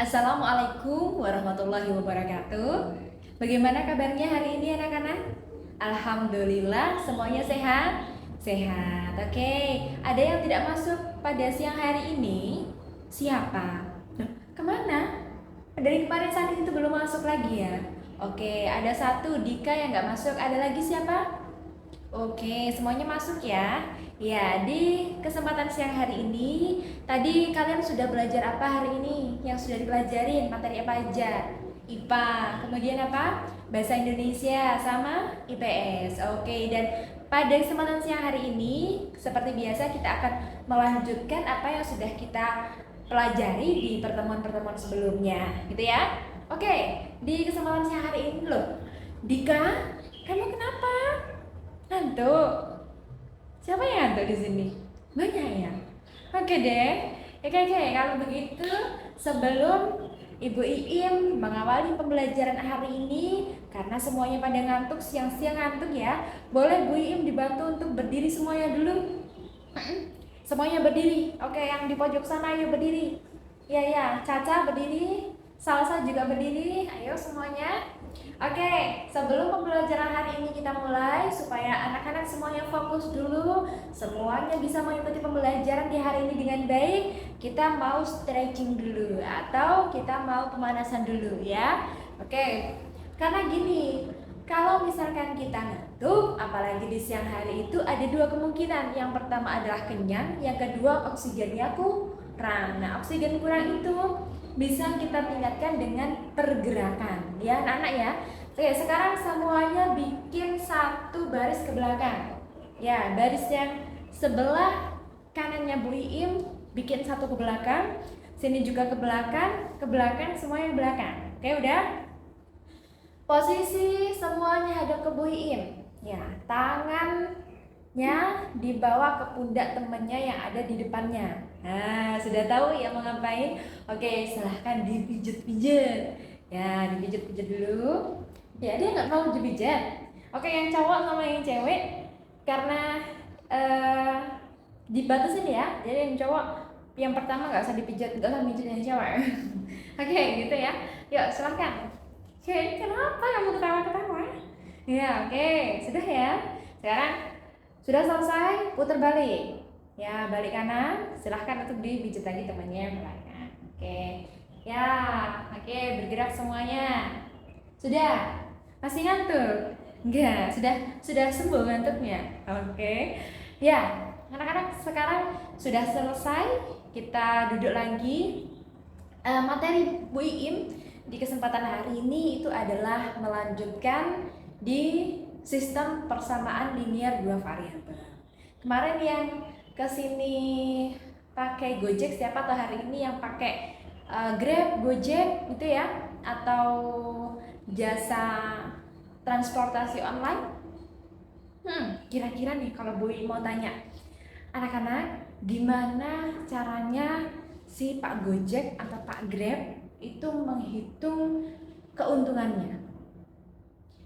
Assalamualaikum warahmatullahi wabarakatuh. Bagaimana kabarnya hari ini anak-anak? Alhamdulillah semuanya sehat? Sehat, oke. Ada yang tidak masuk pada siang hari ini? Siapa? Loh, kemana? Dari kemarin Sani itu belum masuk lagi ya? Oke, ada satu Dika yang nggak masuk. Ada lagi siapa? Oke, semuanya masuk ya. Ya, di kesempatan siang hari ini, tadi kalian sudah belajar apa hari ini? Yang sudah dipelajarin, materi apa aja? IPA, kemudian apa? Bahasa Indonesia, sama IPS. Oke, dan pada kesempatan siang hari ini, seperti biasa kita akan melanjutkan apa yang sudah kita pelajari di pertemuan-pertemuan sebelumnya, gitu ya. Oke, di kesempatan siang hari ini loh, Dika, kamu kenapa? Ngantuk? Siapa yang ngantuk di sini? Banyak ya? Oke deh. Oke, kalau begitu sebelum Ibu Iim mengawali pembelajaran hari ini, karena semuanya pada ngantuk, siang-siang ngantuk ya, boleh Bu Iim dibantu untuk berdiri semuanya dulu. Semuanya berdiri. Oke, yang di pojok sana ayo berdiri. Ya, Caca berdiri, Salsa juga berdiri. Ayo semuanya. Oke, sebelum pembelajaran hari ini kita mulai, supaya anak-anak semuanya fokus dulu, semuanya bisa mengikuti pembelajaran di hari ini dengan baik, kita mau stretching dulu atau kita mau pemanasan dulu ya. Oke, karena gini, kalau misalkan kita ngantuk, apalagi di siang hari itu ada dua kemungkinan. Yang pertama adalah kenyang, yang kedua oksigennya kurang. Nah, oksigen kurang itu bisa kita tingkatkan dengan pergerakan ya anak-anak ya. Oke, sekarang semuanya bikin satu baris ke belakang ya, baris yang sebelah kanannya Bu Iim bikin satu ke belakang, sini juga ke belakang, semuanya ke belakang. Oke, udah. Posisi semuanya hadap ke Bu Iim ya, tangannya dibawa ke pundak temennya yang ada di depannya. Nah, sudah tahu ya mau ngapain? Oke, silahkan dipijit-pijit. Ya, dipijit-pijit dulu. Ya, dia nggak mau dipijat. Oke, yang cowok sama yang cewek, karena dibatasin ya. Jadi yang cowok yang pertama nggak usah dipijat, nggak usah pijit yang cewek. Oke, gitu ya. Yuk, silahkan. Oke, kenapa kamu ketawa-ketawa? Ya, oke, sudah ya. Sekarang sudah selesai, putar balik. Ya, balik kanan, silahkan untuk dipijit lagi temannya yang belakang. Oke, ya, oke, bergerak semuanya. Sudah, masih ngantuk? Enggak, sudah sembuh ngantuknya. Oke, ya, anak-anak sekarang sudah selesai. Kita duduk lagi. Materi Bu Iim di kesempatan hari ini itu adalah melanjutkan di sistem persamaan linear dua variabel. Kemarin yang kesini pakai Gojek, siapa atau hari ini yang pakai Grab, Gojek gitu ya, atau jasa transportasi online? Kira-kira nih kalau Bu Iim mau tanya, anak-anak gimana caranya si Pak Gojek atau Pak Grab itu menghitung keuntungannya?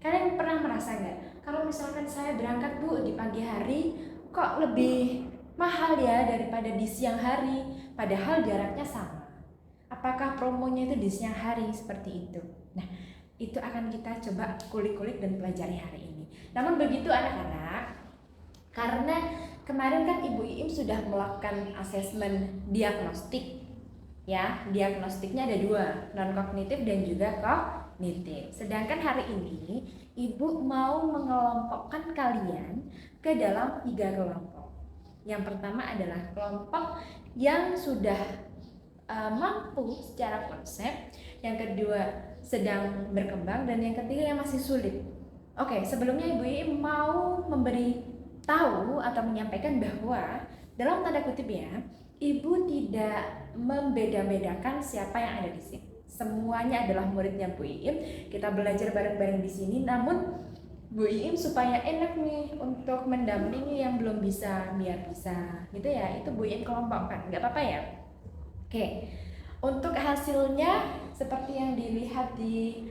Kalian pernah merasa nggak, kalau misalkan saya berangkat Bu di pagi hari, kok lebih mahal ya daripada di siang hari, padahal jaraknya sama? Apakah promonya itu di siang hari seperti itu? Nah, itu akan kita coba kulik-kulik dan pelajari hari ini. Namun begitu anak-anak, karena kemarin kan Ibu Iim sudah melakukan asesmen diagnostik ya, diagnostiknya ada dua, non kognitif dan juga kognitif. Sedangkan hari ini Ibu mau mengelompokkan kalian ke dalam 3 kelompok. Yang pertama adalah kelompok yang sudah mampu secara konsep, yang kedua sedang berkembang, dan yang ketiga yang masih sulit. Oke, sebelumnya Ibu Iim mau memberi tahu atau menyampaikan bahwa dalam tanda kutip ya, Ibu tidak membeda-bedakan siapa yang ada di sini. Semuanya adalah muridnya Bu Iim. Kita belajar bareng-bareng di sini. Namun Bu Iim supaya enak nih untuk mendampingi yang belum bisa, biar bisa, gitu ya. Itu Bu Iim kelompokkan, nggak apa-apa ya. Oke, untuk hasilnya seperti yang dilihat di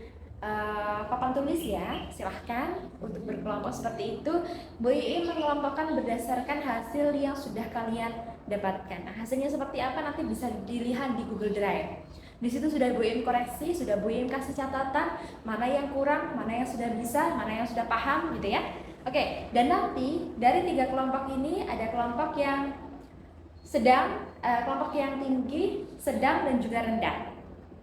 papan tulis ya, silahkan untuk berkelompok seperti itu. Bu Iim mengelompokkan berdasarkan hasil yang sudah kalian dapatkan. Nah, hasilnya seperti apa nanti bisa dilihat di Google Drive. Di situ sudah Bu Im koreksi, sudah Bu Im kasih catatan mana yang kurang, mana yang sudah bisa, mana yang sudah paham gitu ya. Oke, dan nanti dari 3 kelompok ini ada kelompok yang sedang, kelompok yang tinggi, sedang, dan juga rendah.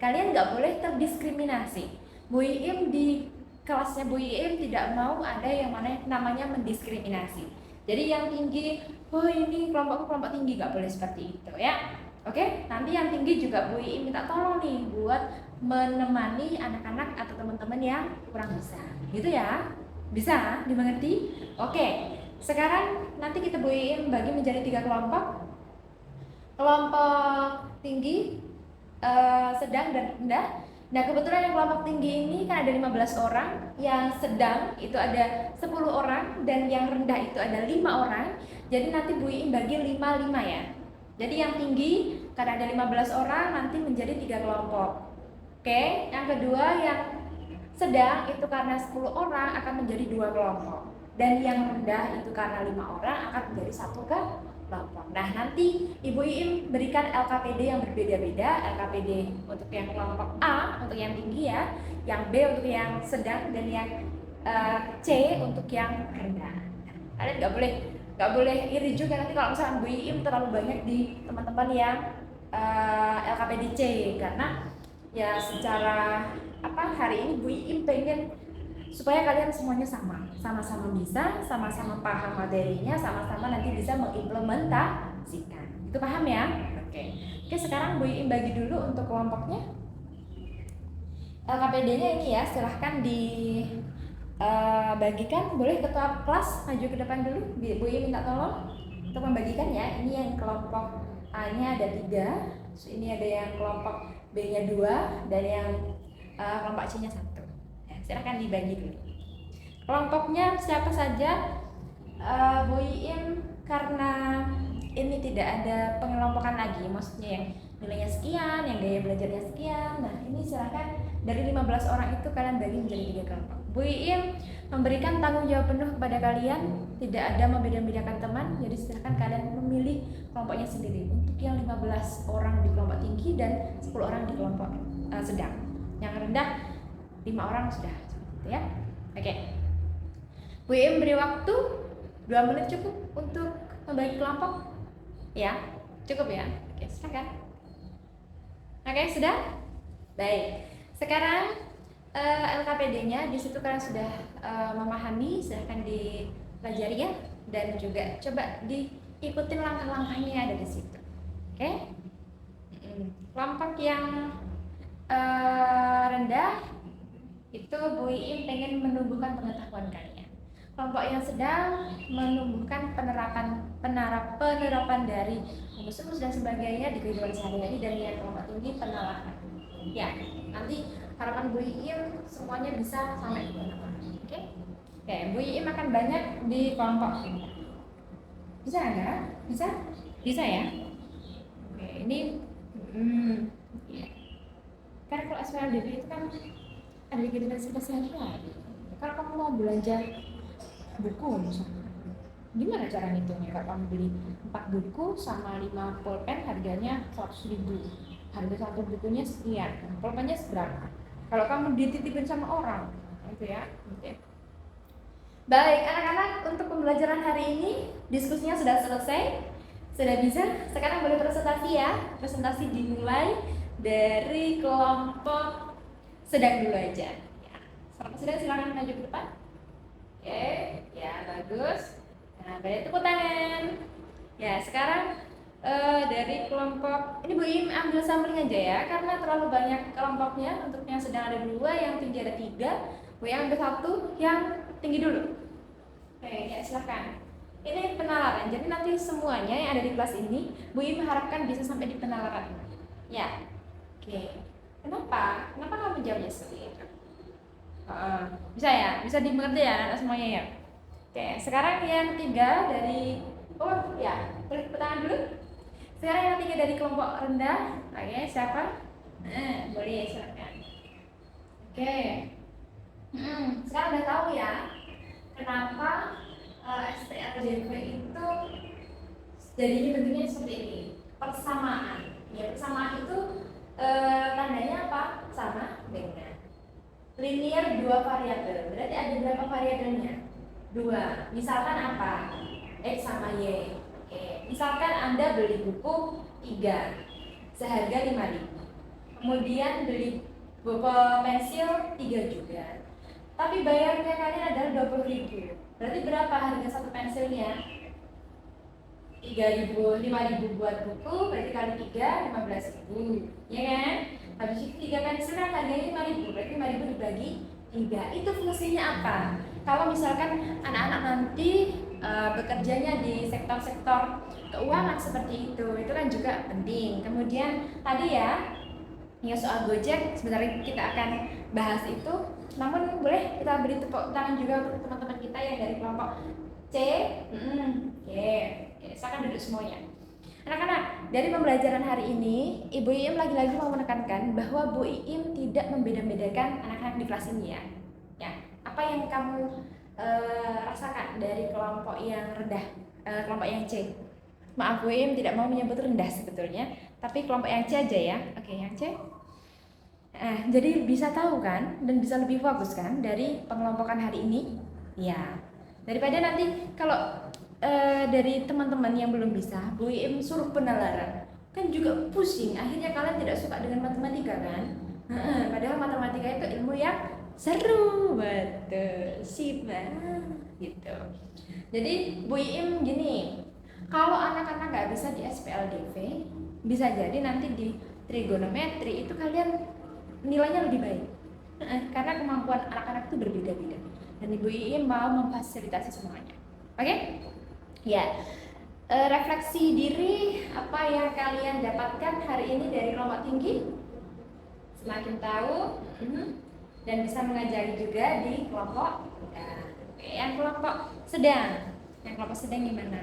Kalian nggak boleh terdiskriminasi. Bu Im di kelasnya Bu Im tidak mau ada yang mana namanya mendiskriminasi. Jadi yang tinggi, oh ini kelompok tinggi, nggak boleh seperti itu ya. Oke, nanti yang tinggi juga Bu Im minta tolong nih buat menemani anak-anak atau teman-teman yang kurang bisa, gitu ya. Bisa dimengerti? Oke, sekarang nanti kita Bu Im bagi menjadi 3 kelompok. Kelompok tinggi, sedang, dan rendah. Nah, kebetulan yang kelompok tinggi ini kan ada 15 orang, yang sedang itu ada 10 orang, dan yang rendah itu ada 5 orang. Jadi nanti Bu Im bagi 5-5 ya. Jadi yang tinggi karena ada 15 orang nanti menjadi 3 kelompok. Oke, yang kedua yang sedang itu karena 10 orang akan menjadi 2 kelompok. Dan yang rendah itu karena 5 orang akan menjadi 1 kelompok. Nah, nanti Ibu Im berikan LKPD yang berbeda-beda. LKPD untuk yang kelompok A untuk yang tinggi ya, yang B untuk yang sedang, dan yang C untuk yang rendah. Kalian nggak boleh iri juga nanti kalau misalnya Bu Im terlalu banyak di teman-teman yang LKPD C, karena ya secara hari ini Bu Im pengen supaya kalian semuanya sama-sama bisa, sama-sama paham materinya, sama-sama nanti bisa mengimplementasikan. Itu paham ya? Oke, sekarang Bu Im bagi dulu untuk kelompoknya. LKPD-nya ini ya, silahkan dibagikan. Boleh ketua kelas maju ke depan dulu. Bu Im minta tolong untuk membagikan ya. Ini yang kelompok A-nya ada 3, ini ada yang kelompok B-nya 2, dan yang kelompok C-nya 1. Silahkan dibagi dulu. Kelompoknya siapa saja? Bu Im karena ini tidak ada pengelompokan lagi, maksudnya yang nilainya sekian, yang gaya belajarnya sekian. Nah, ini silahkan dari 15 orang itu kalian bagi menjadi 3 kelompok. Bu Im memberikan tanggung jawab penuh kepada kalian, tidak ada membeda-bedakan teman. Jadi silahkan kalian memilih kelompoknya sendiri. Untuk yang 15 orang di kelompok tinggi dan 10 orang di kelompok sedang. Yang rendah 5 orang sudah, gitu ya. Oke. Bu Im beri waktu 2 menit cukup untuk membagi kelompok. Ya, cukup ya. Oke, silakan. Oke, sudah? Baik. Sekarang LKPD-nya di situ kalian sudah memahami, silahkan dipelajari ya, dan juga coba diikutin langkah-langkahnya yang ada di situ. Oke? Kelompok yang rendah itu Bu Im pengen menumbuhkan pengetahuan kalian. Kelompok yang sedang menumbuhkan penerapan dari rumus dan sebagainya di kehidupan sehari-hari, dan yang kelompok tinggi penalaran. Ya, nanti harapan Bu Im semuanya bisa sampai ke mana-mana. Oke? Oke, Bu Im akan banyak di kelompok ini. Bisa enggak? Bisa ya? Oke, ini ya. Karena kalau SPLDB itu kan ada di kehidupan sehari-hari. Kalau kamu mau belanja buku misalnya, gimana cara ngitungnya? Kalau kamu beli 4 buku sama 5 pulpen harganya 100.000, harga 1 bukunya sekian, pulpennya seberapa? Kalau kamu dititipin sama orang, itu ya. Oke. Baik, anak-anak, untuk pembelajaran hari ini diskusinya sudah selesai, sudah bisa. Sekarang boleh presentasi ya. Presentasi dimulai dari kelompok sedang dulu aja. Ya. Kelompok sedang silakan maju ke depan. Oke, ya bagus. Nah, boleh tepuk tangan. Ya, sekarang dari kelompok ini Bu Im ambil sampling aja ya, karena terlalu banyak kelompoknya. Untuk yang sedang ada 2, yang tinggi ada 3. Bu Im ambil 1 yang tinggi dulu. Oke, ya silakan. Ini penalaran. Jadi nanti semuanya yang ada di kelas ini Bu Im harapkan bisa sampai di penalaran. Ya. Oke. Kenapa kamu jawabnya seperti itu? Bisa ya? Bisa dimengerti ya anak semuanya ya? Oke, sekarang yang 3 dari boleh tepuk tangan dulu. Sekarang yang 3 dari kelompok rendah. Oke, siapa? Boleh, silakan. Oke. Sekarang udah tahu ya kenapa SPLDB itu jadi bentuknya seperti ini. Persamaan. Ya, persamaan itu tandanya apa? Sama dengan linear dua variabel. Berarti ada berapa variabelnya? Dua. Misalkan apa? X sama Y. Oke. Misalkan Anda beli buku 3 seharga 5.000. Kemudian beli buku pensil 3 juga. Tapi bayarnya kalian adalah 20.000. Berarti berapa harga satu pensilnya? 3.000, 5.000 buat buku, berarti kali 3, 15.000, ya kan? Habis itu 3 pensil kan harganya 5.000, berarti 5.000 dibagi 3. Itu fungsinya apa? Kalau misalkan anak-anak nanti bekerjanya di sektor-sektor keuangan seperti itu kan juga penting. Kemudian tadi ya soal Gojek, sebentar lagi kita akan bahas itu. Namun boleh kita beri tepuk tangan juga untuk teman-teman kita yang dari kelompok C. Oke, silakan duduk semuanya. Anak-anak, dari pembelajaran hari ini, Ibu Iim lagi-lagi mau menekankan bahwa Bu Iim tidak membeda-bedakan anak-anak di kelas ini ya. Ya, apa yang kamu rasakan dari kelompok yang rendah, kelompok yang C? Maaf, Bu Iim tidak mau menyebut rendah sebetulnya, tapi kelompok yang C aja ya. Oke, yang C. Jadi bisa tahu kan, dan bisa lebih fokus kan dari pengelompokan hari ini? Ya, daripada nanti kalau dari teman-teman yang belum bisa, Bu Iim suruh penalaran, kan juga pusing. Akhirnya kalian tidak suka dengan matematika kan? Padahal matematika itu ilmu yang seru, betul, sip gitu. Jadi Bu Iim gini, kalau anak-anak nggak bisa di SPLDV, bisa jadi nanti di trigonometri itu kalian nilainya lebih baik, karena kemampuan anak-anak itu berbeda-beda. Dan Ibu Iim mau memfasilitasi semuanya. Oke? Ya. Refleksi diri, apa yang kalian dapatkan hari ini dari kelompok tinggi? Semakin tahu dan bisa mengajari juga di kelompok rendah. Oke, yang kelompok sedang. Yang kelompok sedang gimana?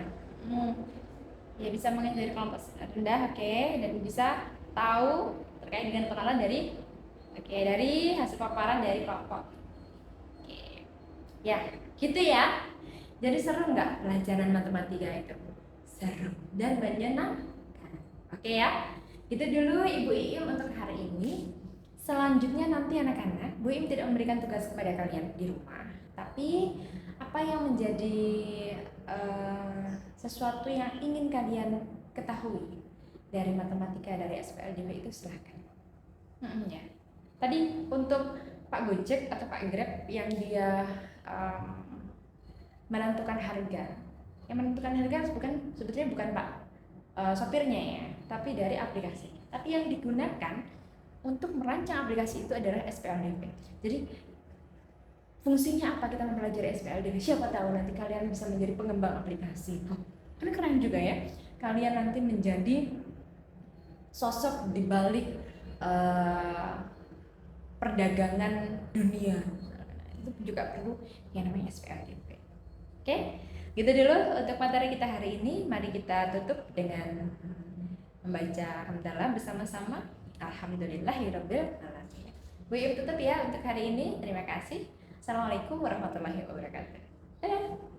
Ya bisa mengajari kelompok rendah, oke, dan bisa tahu terkait dengan pengenalan dari hasil paparan dari kelompok. Oke. Ya, gitu ya. Jadi seru nggak pelajaran matematika itu? Seru dan menyenangkan. Oke ya. Itu dulu Ibu Iim untuk hari ini. Selanjutnya nanti anak-anak, Bu Iim tidak memberikan tugas kepada kalian di rumah, tapi apa yang menjadi sesuatu yang ingin kalian ketahui dari matematika dari SPLDW itu silahkan. Ya. Tadi untuk Pak Gojek atau Pak Grab yang dia menentukan harga. Yang menentukan harga sebetulnya bukan Pak sopirnya ya, tapi dari aplikasi. Tapi yang digunakan untuk merancang aplikasi itu adalah SPLDV. Jadi fungsinya apa kita mempelajari SPLDV? Siapa tahu nanti kalian bisa menjadi pengembang aplikasi. Kan keren juga ya. Kalian nanti menjadi sosok di balik perdagangan dunia. Itu juga perlu yang namanya SPLDV. Oke? Gitu dulu untuk materi kita hari ini. Mari kita tutup dengan membaca hamdalah bersama-sama. Alhamdulillahirabbil alamin. Bu Iim tutup ya untuk hari ini. Terima kasih. Assalamualaikum warahmatullahi wabarakatuh. Dadah.